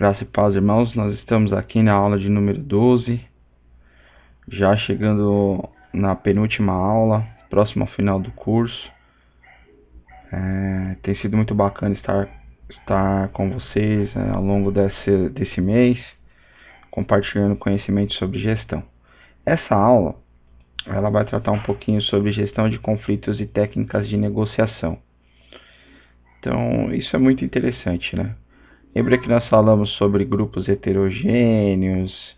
Graça e paz, irmãos. Nós estamos aqui na aula de número 12, já chegando na penúltima aula, próximo ao final do curso. Tem sido muito bacana estar com vocês ao longo desse mês, compartilhando conhecimento sobre gestão. Essa aula ela vai tratar um pouquinho sobre gestão de conflitos e técnicas de negociação. Então, isso é muito interessante, né? Lembra que nós falamos sobre grupos heterogêneos,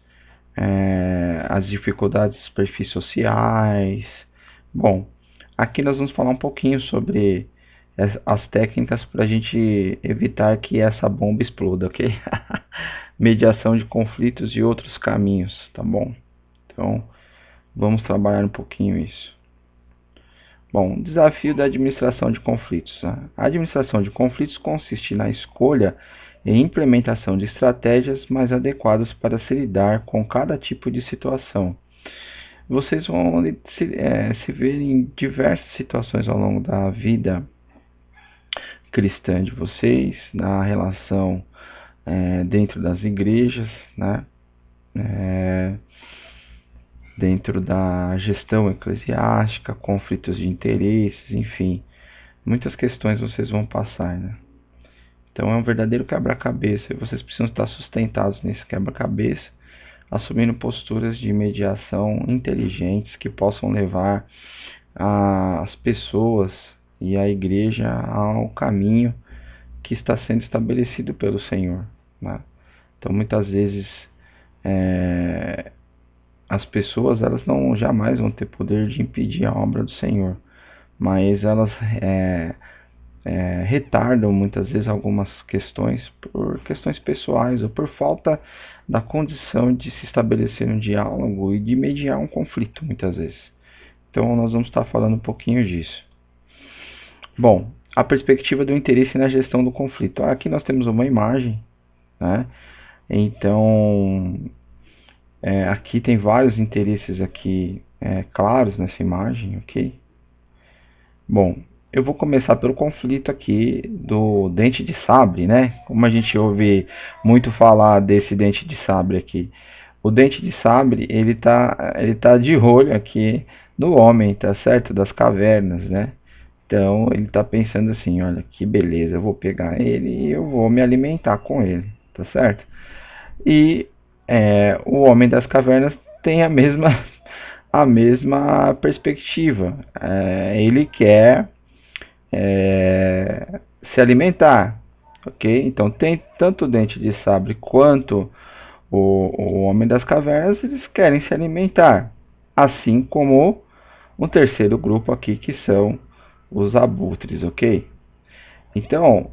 as dificuldades dos perfis sociais. Bom, aqui nós vamos falar um pouquinho sobre as técnicas para a gente evitar que essa bomba exploda, ok? Mediação de conflitos e outros caminhos, tá bom? Então, vamos trabalhar um pouquinho isso. Bom, desafio da administração de conflitos. A administração de conflitos consiste na escolha e implementação de estratégias mais adequadas para se lidar com cada tipo de situação. Vocês vão se ver em diversas situações ao longo da vida cristã de vocês, na relação dentro das igrejas, né? Dentro da gestão eclesiástica, conflitos de interesses, enfim, muitas questões vocês vão passar, né? Então é um verdadeiro quebra-cabeça e vocês precisam estar sustentados nesse quebra-cabeça, assumindo posturas de mediação inteligentes que possam levar as pessoas e a igreja ao caminho que está sendo estabelecido pelo Senhor, né? Então muitas vezes as pessoas elas não jamais vão ter poder de impedir a obra do Senhor, mas elas retardam muitas vezes algumas questões por questões pessoais ou por falta da condição de se estabelecer um diálogo e de mediar um conflito muitas vezes. Então nós vamos estar falando um pouquinho disso. Bom, a perspectiva do interesse na gestão do conflito. Aqui nós temos uma imagem, né? Então aqui tem vários interesses aqui claros nessa imagem, ok? Bom, eu vou começar pelo conflito aqui do dente de sabre, né? Como a gente ouve muito falar desse dente de sabre aqui. O dente de sabre, ele tá de olho aqui no homem, tá certo? Das cavernas, né? Então, ele tá pensando assim, olha, que beleza, eu vou pegar ele e eu vou me alimentar com ele, tá certo? E o homem das cavernas tem a mesma perspectiva. Ele quer se alimentar, ok? Então tem tanto o dente de sabre quanto o homem das cavernas, eles querem se alimentar, assim como um terceiro grupo aqui que são os abutres, ok? Então,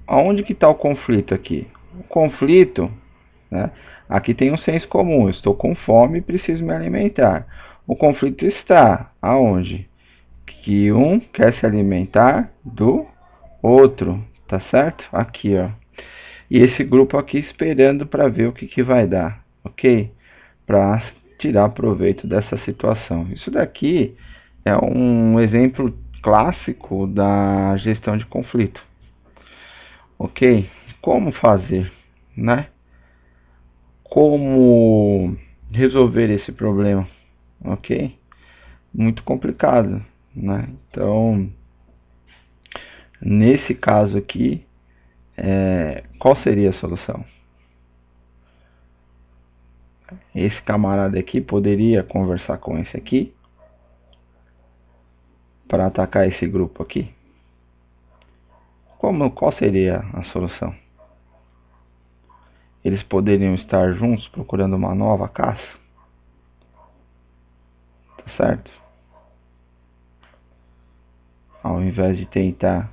aonde que está o conflito aqui? O conflito, né? Aqui tem um senso comum, eu estou com fome e preciso me alimentar. O conflito está aonde? Que um quer se alimentar do outro, tá certo? Aqui, ó. E esse grupo aqui esperando para ver o que vai dar, ok? Para tirar proveito dessa situação. Isso daqui é um exemplo clássico da gestão de conflito, ok? Como fazer, né? Como resolver esse problema, ok? Muito complicado, né? Então, nesse caso aqui, qual seria a solução? Esse camarada aqui poderia conversar com esse aqui para atacar esse grupo aqui. Qual seria a solução? Eles poderiam estar juntos procurando uma nova caça? Tá certo? Ao invés de tentar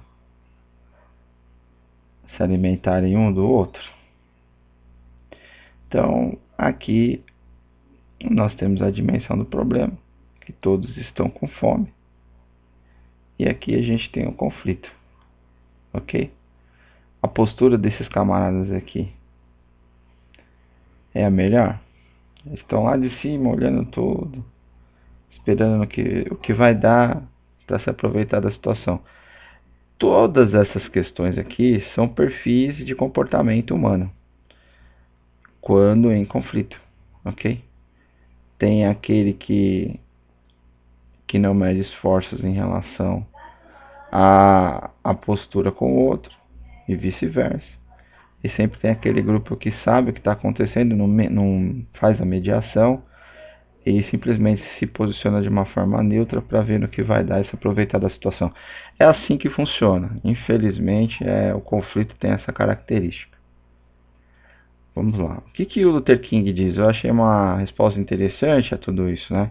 se alimentarem um do outro. Então, aqui nós temos a dimensão do problema, que todos estão com fome. E aqui a gente tem um conflito, ok? A postura desses camaradas aqui é a melhor? Eles estão lá de cima, olhando tudo, esperando o que vai dar para se aproveitar da situação. Todas essas questões aqui são perfis de comportamento humano. quando em conflito, ok? Tem aquele que não mede esforços em relação à postura com o outro e vice-versa. E sempre tem aquele grupo que sabe o que está acontecendo, não faz a mediação e simplesmente se posiciona de uma forma neutra para ver no que vai dar e se aproveitar da situação. É assim que funciona. Infelizmente, o conflito tem essa característica. Vamos lá. O que o Luther King diz? Eu achei uma resposta interessante a tudo isso, né?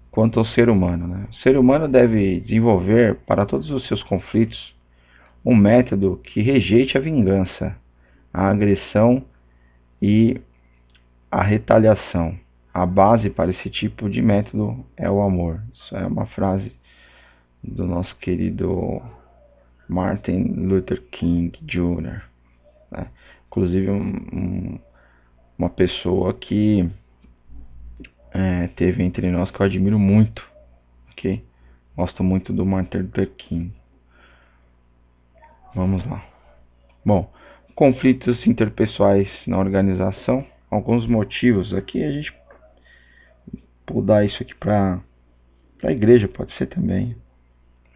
Quanto ao ser humano, né? O ser humano deve desenvolver para todos os seus conflitos um método que rejeite a vingança, a agressão e a retaliação. A base para esse tipo de método é o amor. Isso é uma frase do nosso querido Martin Luther King Jr., né? Inclusive uma pessoa que teve entre nós que eu admiro muito, ok? Gosto muito do Martin Luther King. Vamos lá. Bom, conflitos interpessoais na organização. Alguns motivos aqui a gente pode dar isso aqui para a igreja, pode ser também,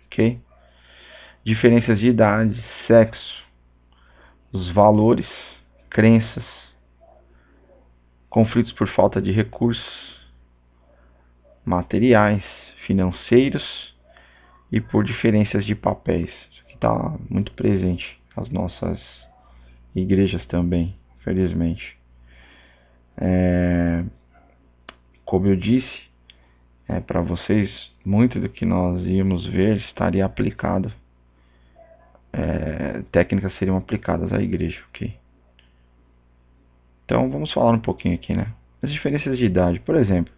ok? Diferenças de idade, sexo, os valores, crenças, conflitos por falta de recursos materiais, financeiros e por diferenças de papéis. Isso aqui está muito presente nas nossas igrejas também, felizmente. Como eu disse para vocês, muito do que nós íamos ver estaria aplicado. Técnicas seriam aplicadas à igreja, ok? Então vamos falar um pouquinho aqui, né? As diferenças de idade, por exemplo.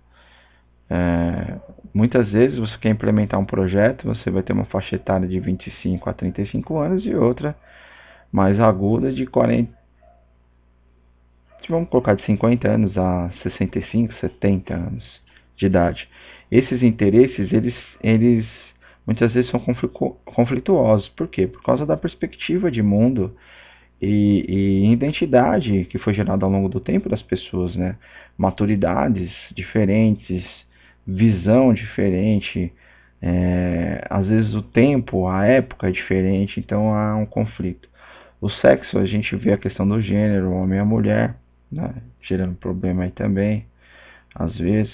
Muitas vezes você quer implementar um projeto, você vai ter uma faixa etária de 25 a 35 anos e outra mais aguda de 40, vamos colocar de 50 anos a 65, 70 anos de idade. Esses interesses, eles muitas vezes são conflituosos. Por quê? Por causa da perspectiva de mundo e identidade que foi gerada ao longo do tempo das pessoas, né? Maturidades diferentes, visão diferente, às vezes o tempo, a época é diferente, então há um conflito. O sexo, a gente vê a questão do gênero, o homem e a mulher, né? Gerando problema aí também, às vezes.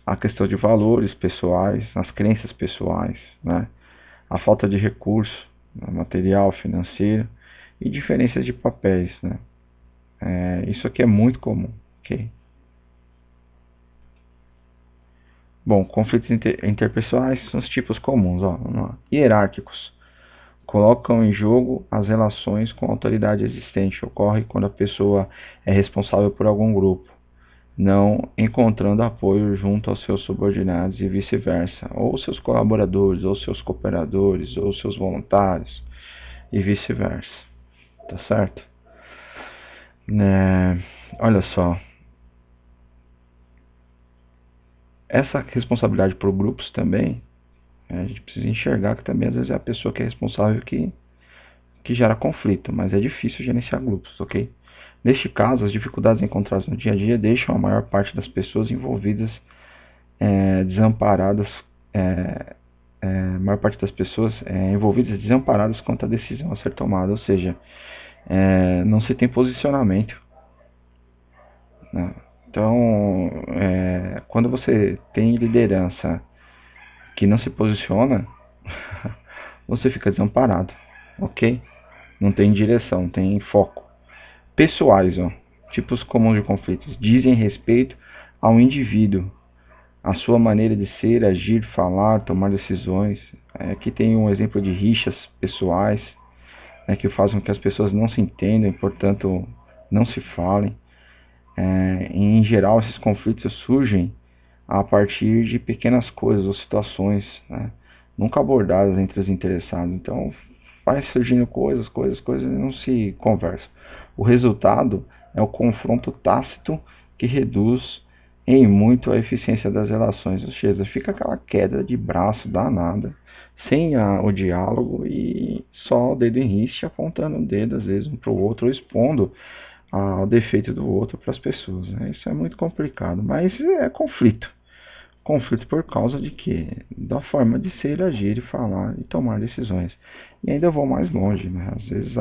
A questão de valores pessoais, as crenças pessoais, né? A falta de recurso, né? Material, financeiro e diferenças de papéis, né? Isso aqui é muito comum, ok? Bom, conflitos interpessoais são os tipos comuns, ó, hierárquicos. Colocam em jogo as relações com a autoridade existente. Ocorre quando a pessoa é responsável por algum grupo, não encontrando apoio junto aos seus subordinados e vice-versa, ou seus colaboradores, ou seus cooperadores, ou seus voluntários e vice-versa. Tá certo? Olha só. Essa responsabilidade por grupos também, a gente precisa enxergar que também às vezes é a pessoa que é responsável que gera conflito, mas é difícil gerenciar grupos, ok? Neste caso, as dificuldades encontradas no dia a dia deixam a maior parte das pessoas envolvidas desamparadas, a maior parte das pessoas envolvidas desamparadas quanto à decisão a ser tomada, ou seja, não se tem posicionamento, né? Então, quando você tem liderança que não se posiciona, você fica desamparado, ok? Não tem direção, tem foco. Pessoais, ó, tipos comuns de conflitos, dizem respeito ao indivíduo, a sua maneira de ser, agir, falar, tomar decisões. Aqui tem um exemplo de rixas pessoais, que fazem com que as pessoas não se entendam e, portanto, não se falem. Em geral, esses conflitos surgem a partir de pequenas coisas ou situações, né, nunca abordadas entre os interessados. Então, vai surgindo coisas e não se conversa. O resultado é o confronto tácito que reduz em muito a eficiência das relações. Ou seja, fica aquela queda de braço danada, sem o diálogo e só o dedo em riste, apontando o dedo às vezes um para o outro, ou expondo ao defeito do outro para as pessoas, né? Isso é muito complicado, mas é conflito. Conflito por causa de quê? Da forma de ser, agir e falar e tomar decisões. E ainda vou mais longe, né? Às vezes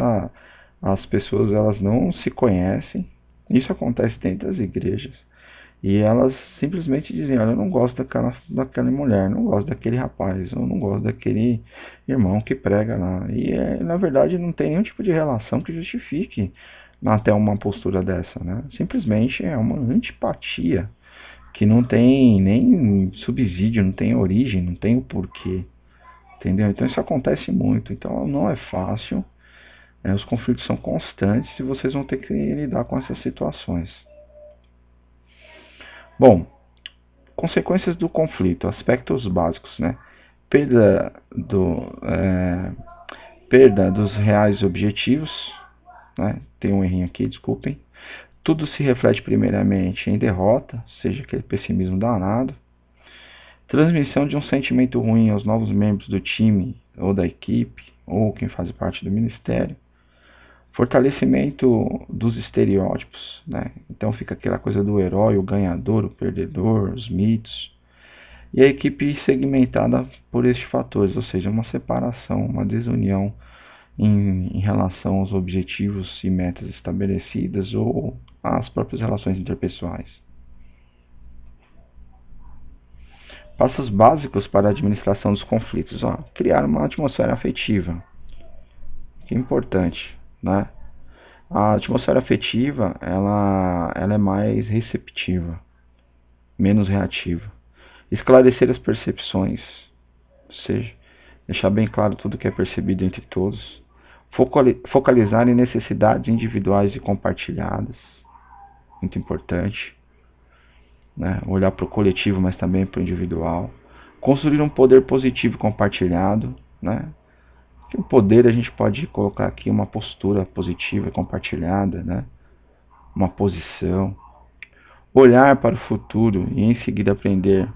as pessoas elas não se conhecem. Isso acontece dentro das igrejas. E elas simplesmente dizem, olha, eu não gosto daquela mulher, não gosto daquele rapaz, eu não gosto daquele irmão que prega lá. E na verdade não tem nenhum tipo de relação que justifique até uma postura dessa, né? Simplesmente é uma antipatia que não tem nem subsídio, não tem origem, não tem o porquê, entendeu? Então isso acontece muito, então não é fácil, os conflitos são constantes e vocês vão ter que lidar com essas situações. Bom, consequências do conflito, aspectos básicos, né? Perda, perda dos reais objetivos, né? Tem um errinho aqui, desculpem. Tudo se reflete primeiramente em derrota, seja aquele pessimismo danado. Transmissão de um sentimento ruim aos novos membros do time ou da equipe, ou quem faz parte do ministério. Fortalecimento dos estereótipos, né? Então fica aquela coisa do herói, o ganhador, o perdedor, os mitos. E a equipe segmentada por estes fatores, ou seja, uma separação, uma desunião em relação aos objetivos e metas estabelecidas ou às próprias relações interpessoais. Passos básicos para a administração dos conflitos. Criar uma atmosfera afetiva. Que é importante, né? A atmosfera afetiva, ela é mais receptiva, menos reativa. Esclarecer as percepções, ou seja, deixar bem claro tudo que é percebido entre todos. Focalizar em necessidades individuais e compartilhadas, muito importante. Né? Olhar para o coletivo, mas também para o individual. Construir um poder positivo compartilhado, né? O poder a gente pode colocar aqui uma postura positiva e compartilhada, né? Uma posição. Olhar para o futuro e em seguida aprender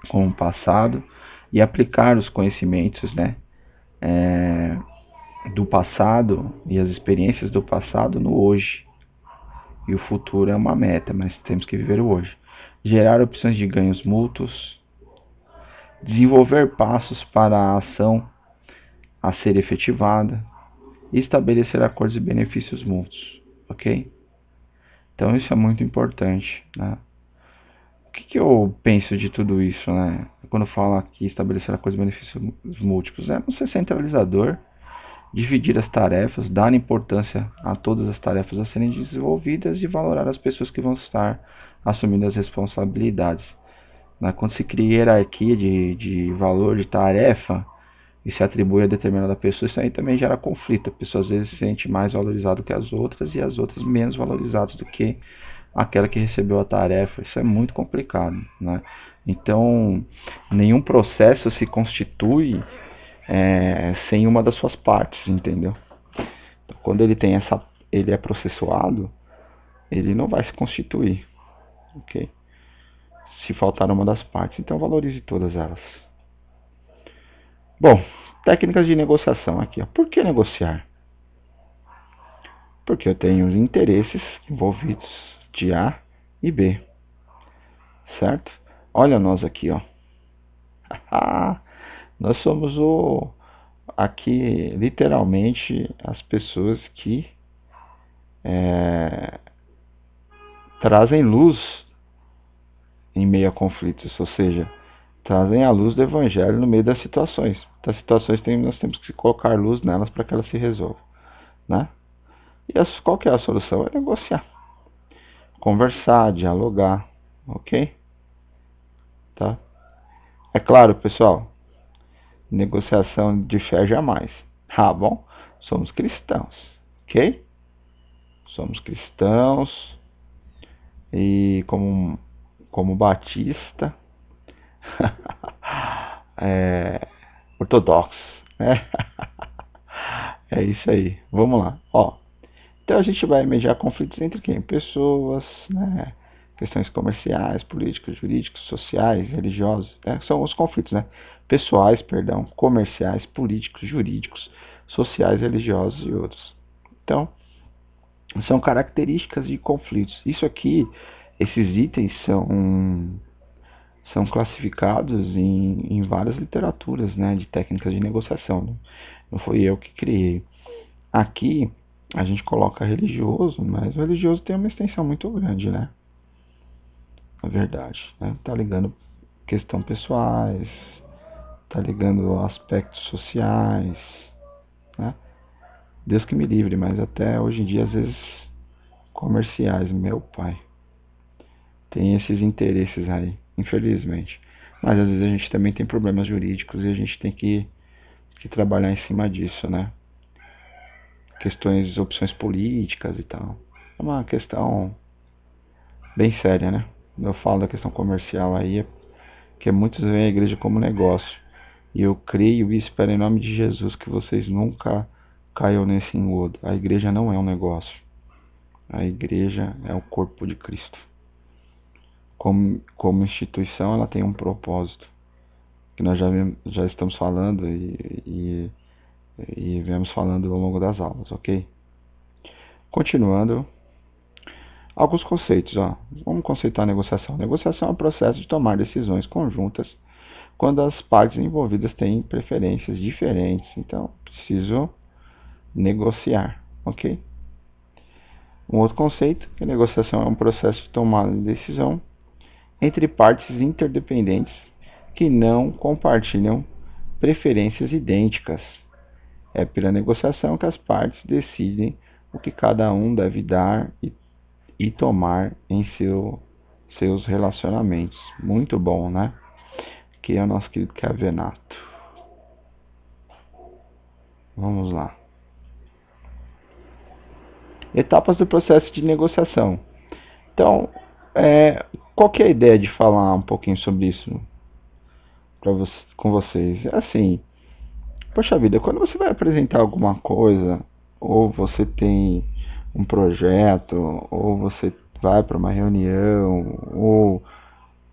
com o passado e aplicar os conhecimentos, né? Do passado e as experiências do passado no hoje. E o futuro é uma meta, mas temos que viver o hoje. Gerar opções de ganhos mútuos. Desenvolver passos para a ação a ser efetivada e estabelecer acordos e benefícios mútuos, ok? Então isso é muito importante, né? O que eu penso de tudo isso, né? Quando falo aqui estabelecer acordos e benefícios múltiplos, é não ser centralizador, dividir as tarefas, dar importância a todas as tarefas a serem desenvolvidas e valorar as pessoas que vão estar assumindo as responsabilidades. Quando se cria hierarquia de valor de tarefa, e se atribui a determinada pessoa, isso aí também gera conflito. A pessoa às vezes se sente mais valorizada que as outras e as outras menos valorizadas do que aquela que recebeu a tarefa. Isso é muito complicado, né? Então, nenhum processo se constitui sem uma das suas partes, entendeu? Então, quando ele é processuado, ele não vai se constituir, ok? Se faltar uma das partes, então valorize todas elas. Bom, técnicas de negociação aqui. Por que negociar? Porque eu tenho os interesses envolvidos de A e B. Certo? Olha nós aqui, ó. Nós somos aqui literalmente as pessoas que trazem luz em meio a conflitos, ou seja, trazem a luz do evangelho no meio das situações. Das situações nós temos que colocar luz nelas para que elas se resolvam, né? E qual que é a solução? É negociar, conversar, dialogar, ok? Tá? É claro, pessoal, negociação de fé jamais. Bom, somos cristãos, ok? Somos cristãos e como batista, ortodoxo, né? É isso aí. Vamos lá. Então a gente vai mediar conflitos entre quem? Pessoas, né? Questões comerciais, políticos, jurídicos, sociais, religiosos. São os conflitos, né? Pessoais, perdão, comerciais, políticos, jurídicos, sociais, religiosos e outros. Então, são características de conflitos. Isso aqui, esses itens são classificados em várias literaturas, né, de técnicas de negociação. Não foi eu que criei. Aqui a gente coloca religioso, mas o religioso tem uma extensão muito grande, né? Na verdade, né? Tá ligando questão pessoais, tá ligando aspectos sociais, né? Deus que me livre, mas até hoje em dia às vezes comerciais, meu pai. Tem esses interesses aí, infelizmente. Mas às vezes a gente também tem problemas jurídicos e a gente tem que trabalhar em cima disso, né? Questões, opções políticas e tal. É uma questão bem séria, né? Eu falo da questão comercial aí, que muitos veem a igreja como negócio. E eu creio e espero em nome de Jesus que vocês nunca caiam nesse engodo. A igreja não é um negócio. A igreja é o corpo de Cristo. Como instituição, ela tem um propósito, que nós já estamos falando e viemos falando ao longo das aulas, ok? Continuando, alguns conceitos. Ó. Vamos conceitar a negociação. Negociação é o processo de tomar decisões conjuntas quando as partes envolvidas têm preferências diferentes. Então, preciso negociar, ok? Um outro conceito, que a negociação é um processo de tomada de decisão entre partes interdependentes que não compartilham preferências idênticas. É pela negociação que as partes decidem o que cada um deve dar e tomar em seus relacionamentos. Muito bom, né? Que é o nosso querido Cavenato. Vamos lá. Etapas do processo de negociação. Então, qual que é a ideia de falar um pouquinho sobre isso com vocês? É assim, poxa vida, quando você vai apresentar alguma coisa, ou você tem um projeto, ou você vai para uma reunião, ou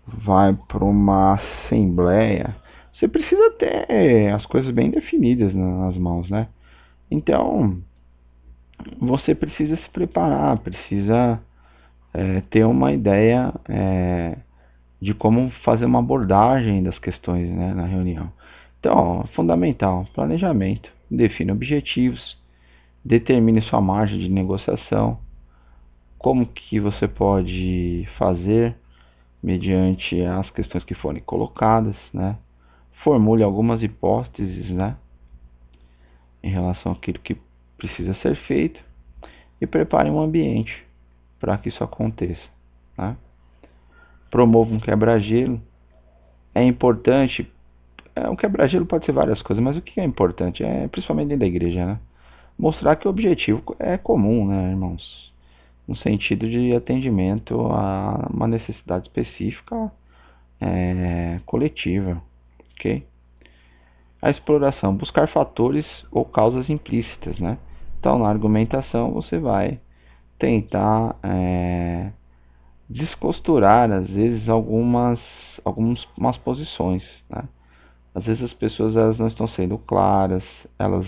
vai para uma assembleia, você precisa ter as coisas bem definidas nas mãos, né? Então, você precisa se preparar, precisa ter uma ideia de como fazer uma abordagem das questões, né, na reunião. Então, ó, fundamental, planejamento, defina objetivos, determine sua margem de negociação, como que você pode fazer mediante as questões que forem colocadas, né? Formule algumas hipóteses, né, em relação àquilo que precisa ser feito e prepare um ambiente para que isso aconteça, né? Promova um quebra-gelo. É importante, um quebra-gelo pode ser várias coisas, mas o que é importante é, principalmente dentro da igreja, né? Mostrar que o objetivo é comum, né, irmãos? No sentido de atendimento a uma necessidade específica coletiva, ok? A exploração, buscar fatores ou causas implícitas, né? Então, na argumentação, você vai tentar descosturar, às vezes, algumas posições, né? Às vezes as pessoas elas não estão sendo claras, elas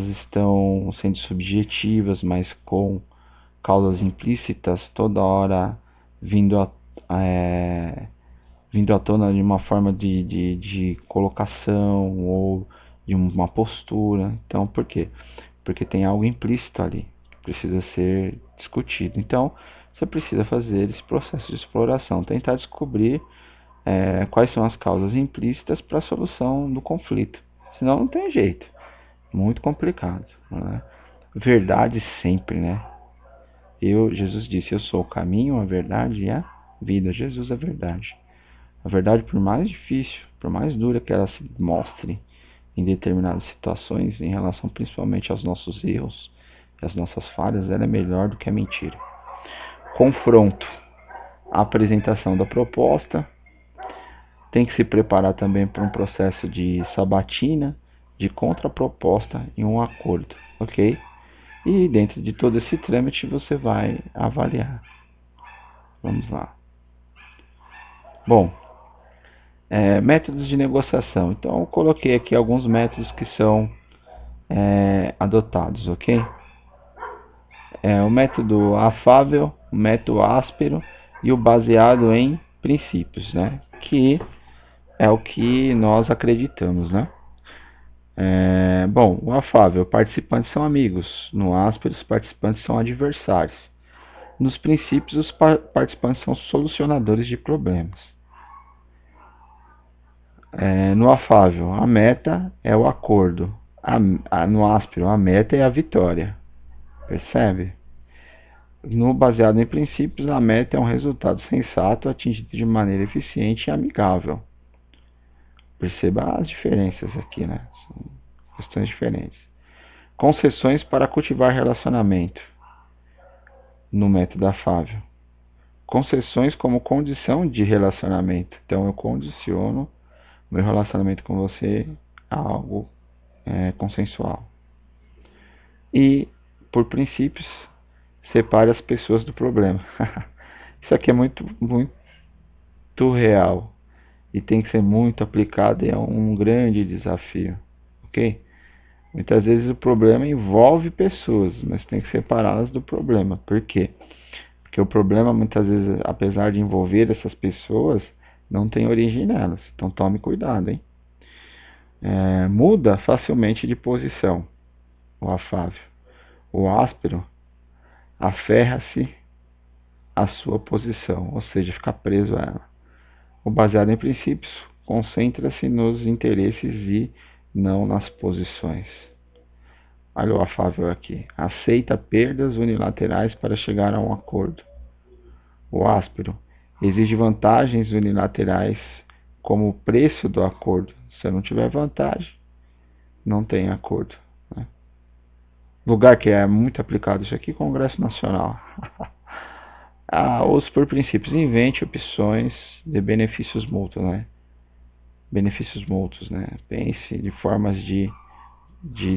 estão sendo subjetivas, mas com causas implícitas toda hora vindo é, vindo à tona de uma forma de colocação ou de uma postura. Então, por quê? Porque tem algo implícito ali que precisa ser discutido. Então, você precisa fazer esse processo de exploração, tentar descobrir quais são as causas implícitas para a solução do conflito. Senão não tem jeito. Muito complicado, né? Verdade sempre, né? Jesus disse, eu sou o caminho, a verdade e a vida. Jesus é a verdade. A verdade, por mais difícil, por mais dura que ela se mostre em determinadas situações, em relação principalmente aos nossos erros e às nossas falhas, ela é melhor do que a mentira. Confronto. A apresentação da proposta. Tem que se preparar também para um processo de sabatina, de contraproposta e um acordo, ok? E dentro de todo esse trâmite você vai avaliar. Vamos lá. Bom, métodos de negociação. Então eu coloquei aqui alguns métodos que são adotados, ok? o método afável, o método áspero e o baseado em princípios, né? Que é o que nós acreditamos, né? Bom, o afável, participantes são amigos. No áspero, os participantes são adversários. Nos princípios, os participantes são solucionadores de problemas. No afável, a meta é o acordo. No áspero, a meta é a vitória. Percebe? No baseado em princípios, a meta é um resultado sensato atingido de maneira eficiente e amigável. Perceba as diferenças aqui, né? São questões diferentes. Concessões para cultivar relacionamento. No método afável. Concessões como condição de relacionamento. Então eu condiciono meu relacionamento com você a algo consensual. E, por princípios, separe as pessoas do problema. Isso aqui é muito real e tem que ser muito aplicado e é um grande desafio, ok? Muitas vezes o problema envolve pessoas, mas tem que separá-las do problema. Por quê? Porque o problema, muitas vezes, apesar de envolver essas pessoas, não tem origem nelas. Então tome cuidado, hein? Muda facilmente de posição, o afável. O áspero aferra-se à sua posição, ou seja, fica preso a ela. O baseado em princípios concentra-se nos interesses e não nas posições. Olha o afável aqui. Aceita perdas unilaterais para chegar a um acordo. O áspero exige vantagens unilaterais como preço do acordo. Se não tiver vantagem, não tem acordo. Né? Lugar que é muito aplicado isso aqui, Congresso Nacional. Os por princípios, invente opções de benefícios mútuos, né? Benefícios mútuos, né? Pense de formas de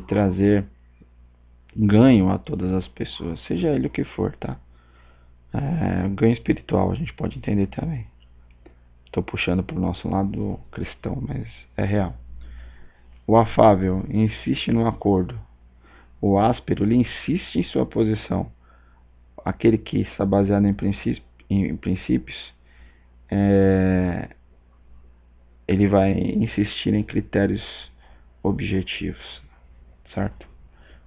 trazer ganho a todas as pessoas, seja ele o que for, tá? Ganho espiritual a gente pode entender também. Estou puxando para o nosso lado cristão, mas é real. O afável insiste no acordo. O áspero ele insiste em sua posição. Aquele que está baseado em princípios, ele vai insistir em critérios objetivos, certo?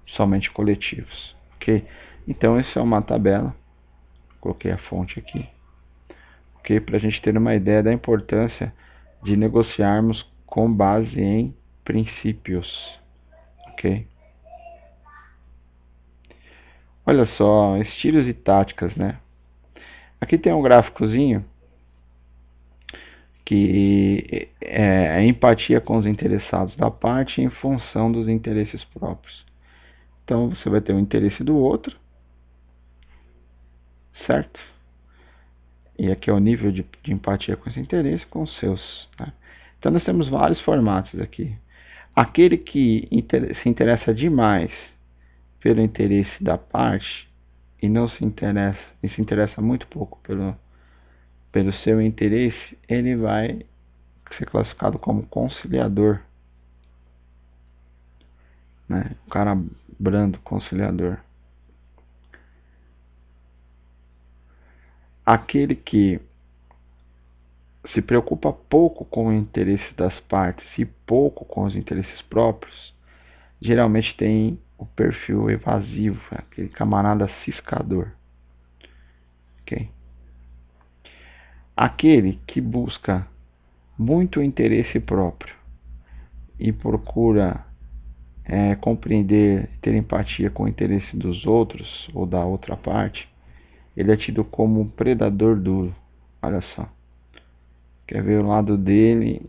Somente coletivos, ok? Então, isso é uma tabela. Coloquei a fonte aqui, ok? Para a gente ter uma ideia da importância de negociarmos com base em princípios, ok? Olha só, estilos e táticas, né? Aqui tem um gráficozinho que é a empatia com os interessados da parte em função dos interesses próprios. Então você vai ter o interesse do outro, certo? E aqui é o nível de empatia com esse interesse com os seus. Né? Então nós temos vários formatos aqui. Aquele que se interessa demais pelo interesse da parte e não se interessa, e se interessa muito pouco pelo seu interesse, ele vai ser classificado como conciliador, né? O cara brando, conciliador. Aquele que se preocupa pouco com o interesse das partes e pouco com os interesses próprios, geralmente tem o perfil evasivo, aquele camarada ciscador. Ok? Aquele que busca muito interesse próprio e procura compreender, ter empatia com o interesse dos outros ou da outra parte, ele é tido como um predador duro. Olha só. Quer ver o lado dele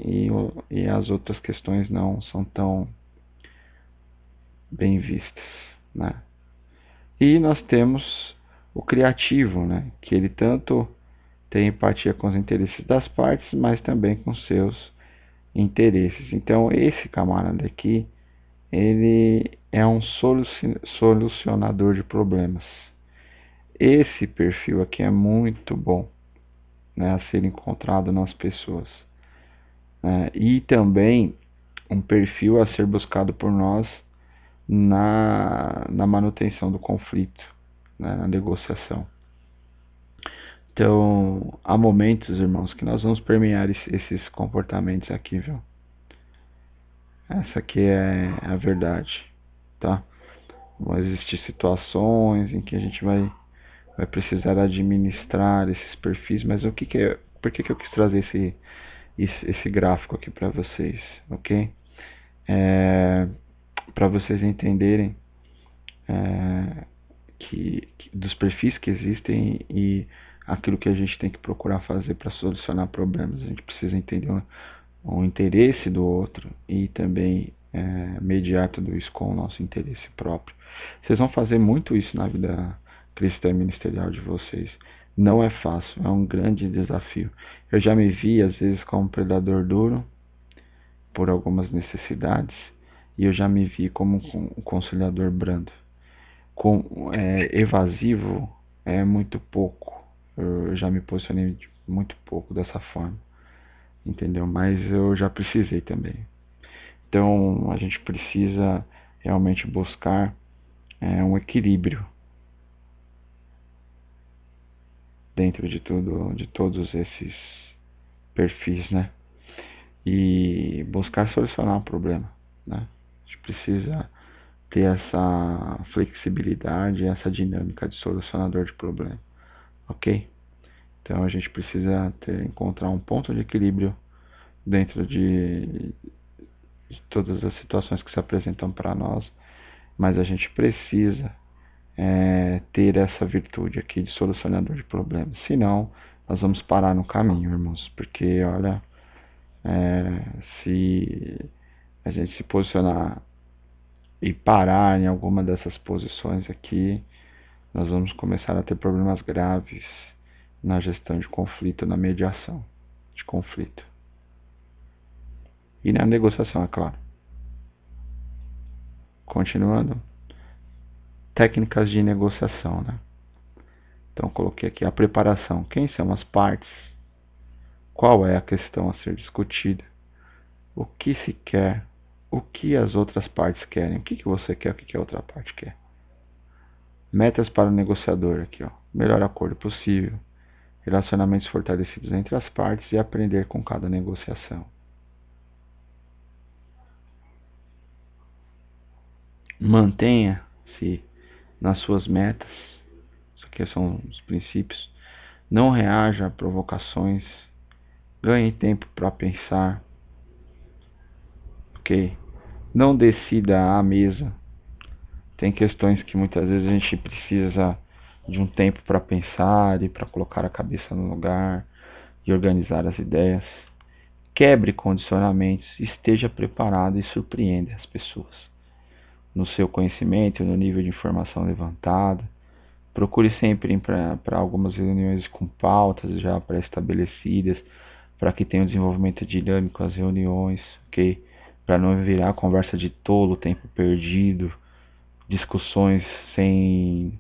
e as outras questões não são tão bem vistas, né? E nós temos o criativo, né? Que ele tanto tem empatia com os interesses das partes, mas também com seus interesses. Então esse camarada aqui, ele é um solucionador de problemas. Esse perfil aqui é muito bom, né, a ser encontrado nas pessoas. E também um perfil a ser buscado por nós na manutenção do conflito. né, na negociação. Então, há momentos, irmãos, que nós vamos permear esses comportamentos aqui, viu? Essa aqui é a verdade, tá? Vão existir situações em que a gente vai precisar administrar esses perfis, mas por que eu quis trazer esse gráfico aqui para vocês, ok? Para vocês entenderem dos perfis que existem e aquilo que a gente tem que procurar fazer para solucionar problemas. A gente precisa entender o interesse do outro e também mediar tudo isso com o nosso interesse próprio. Vocês vão fazer muito isso na vida cristã e ministerial de vocês. Não é fácil, é um grande desafio. Eu já me vi, às vezes, como predador duro por algumas necessidades, e eu já me vi como um conciliador brando. Evasivo é muito pouco. Eu já me posicionei muito pouco dessa forma, entendeu? Mas eu já precisei também. Então a gente precisa realmente buscar um equilíbrio dentro de tudo, de todos esses perfis, né? E buscar solucionar o problema, né? A gente precisa ter essa flexibilidade, essa dinâmica de solucionador de problema, ok? Então a gente precisa encontrar um ponto de equilíbrio dentro de todas as situações que se apresentam para nós, mas a gente precisa ter essa virtude aqui de solucionador de problemas. Senão, nós vamos parar no caminho, irmãos, porque olha, se a gente se posicionar e parar em alguma dessas posições aqui, nós vamos começar a ter problemas graves na gestão de conflito, na mediação de conflito. E na negociação, é claro. Continuando, técnicas de negociação, né? Então coloquei aqui a preparação. Quem são as partes? Qual é a questão a ser discutida? O que se quer? O que as outras partes querem? O que você quer? O que a outra parte quer? Metas para o negociador aqui, ó. Melhor acordo possível. Relacionamentos fortalecidos entre as partes e aprender com cada negociação. Mantenha-se nas suas metas. Isso aqui são os princípios. Não reaja a provocações. Ganhe tempo para pensar. Ok? Não decida à mesa. Tem questões que muitas vezes a gente precisa de um tempo para pensar e para colocar a cabeça no lugar e organizar as ideias. Quebre condicionamentos, esteja preparado e surpreenda as pessoas no seu conhecimento, no nível de informação levantada. Procure sempre ir para algumas reuniões com pautas já pré-estabelecidas, para que tenha um desenvolvimento dinâmico as reuniões, ok? Para não virar conversa de tolo, tempo perdido, discussões sem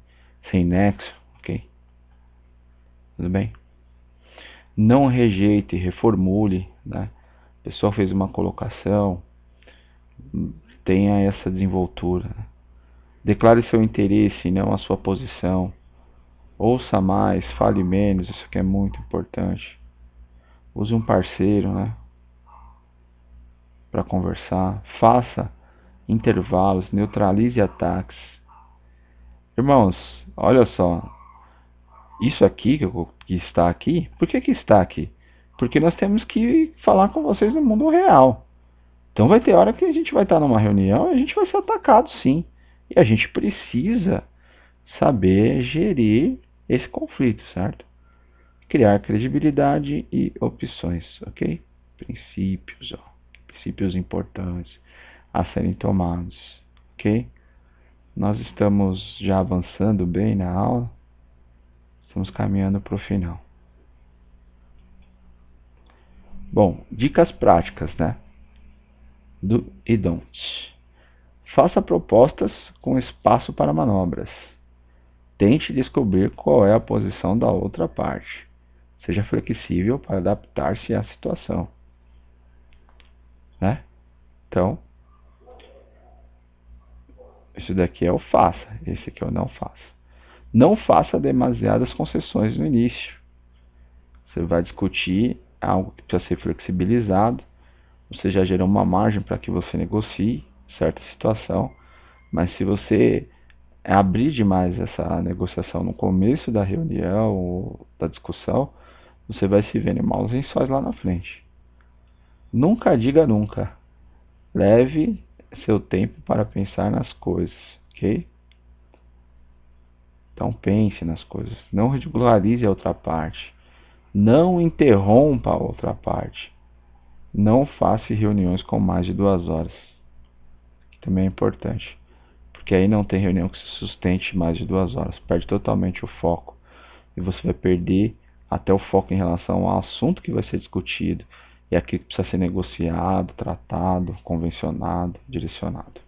nexo, ok? Tudo bem? Não rejeite, reformule, né? A pessoa fez uma colocação, tenha essa desenvoltura. Declare seu interesse e não a sua posição. Ouça mais, fale menos, isso aqui é muito importante. Use um parceiro, né, para conversar. Faça intervalos, neutralize ataques. Irmãos, olha só. Isso aqui que está aqui, por que está aqui? Porque nós temos que falar com vocês no mundo real. Então vai ter hora que a gente vai estar numa reunião e a gente vai ser atacado, sim. E a gente precisa saber gerir esse conflito, certo? Criar credibilidade e opções, ok? Princípios, ó. Princípios importantes a serem tomados, ok? Nós estamos já avançando bem na aula, estamos caminhando para o final. Bom, dicas práticas, né? Do e don't. Faça propostas com espaço para manobras. Tente descobrir qual é a posição da outra parte. Seja flexível para adaptar-se à situação, né? Então, isso daqui é o faça, esse aqui eu não faço. Não faça demasiadas concessões no início. Você vai discutir algo que precisa ser flexibilizado. Você já gerou uma margem para que você negocie certa situação. Mas se você abrir demais essa negociação no começo da reunião ou da discussão, você vai se ver em maus lençóis lá na frente. Nunca diga nunca. Leve seu tempo para pensar nas coisas, ok? Então pense nas coisas. Não ridicularize a outra parte. Não interrompa a outra parte. Não faça reuniões com mais de 2 horas. Que também é importante. Porque aí não tem reunião que se sustente mais de 2 horas. Perde totalmente o foco. E você vai perder até o foco em relação ao assunto que vai ser discutido. E aquilo que precisa ser negociado, tratado, convencionado, direcionado.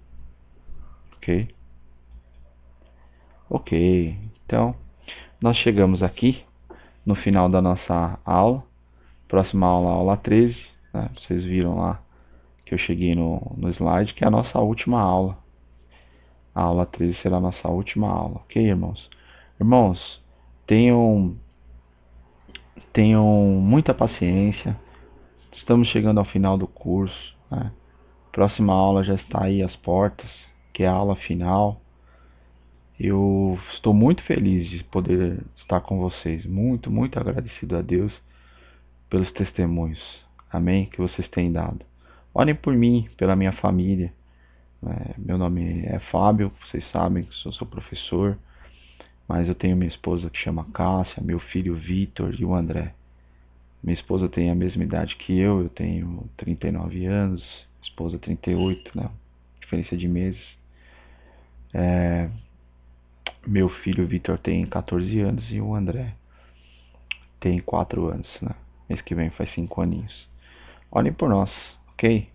Ok? Ok. Então, nós chegamos aqui no final da nossa aula. Próxima aula, aula 13. Né? Vocês viram lá que eu cheguei no slide, que é a nossa última aula. A aula 13 será a nossa última aula. Ok, irmãos? Irmãos, tenham muita paciência. Estamos chegando ao final do curso. Né? Próxima aula já está aí às portas, que é a aula final. Eu estou muito feliz de poder estar com vocês. Muito, muito agradecido a Deus pelos testemunhos. Amém? Que vocês têm dado. Orem por mim, pela minha família. Meu nome é Fábio, vocês sabem que sou professor. Mas eu tenho minha esposa que chama Cássia, meu filho Vitor e o André. Minha esposa tem a mesma idade que eu tenho 39 anos, esposa 38, né? Diferença de meses. Meu filho Vitor tem 14 anos e o André tem 4 anos, né? Mês que vem faz 5 aninhos. Orem por nós, ok?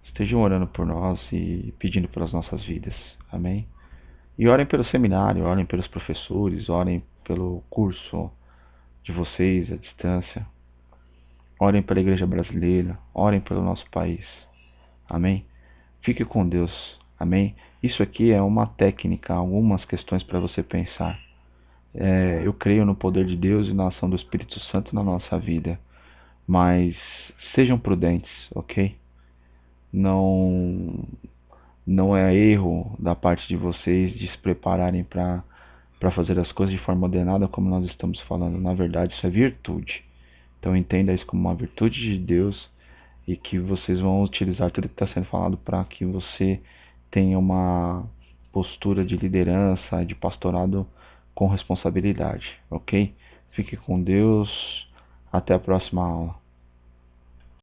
Estejam orando por nós e pedindo pelas nossas vidas, amém? E orem pelo seminário, orem pelos professores, orem pelo curso de vocês à distância. Orem pela igreja brasileira, orem pelo nosso país, amém? Fique com Deus, amém? Isso aqui é uma técnica, algumas questões para você pensar. Eu creio no poder de Deus e na ação do Espírito Santo na nossa vida, mas sejam prudentes, ok? Não, não é erro da parte de vocês de se prepararem para fazer as coisas de forma ordenada, como nós estamos falando. Na verdade, isso é virtude. Então entenda isso como uma virtude de Deus e que vocês vão utilizar tudo que está sendo falado para que você tenha uma postura de liderança, de pastorado com responsabilidade, ok? Fique com Deus. Até a próxima aula.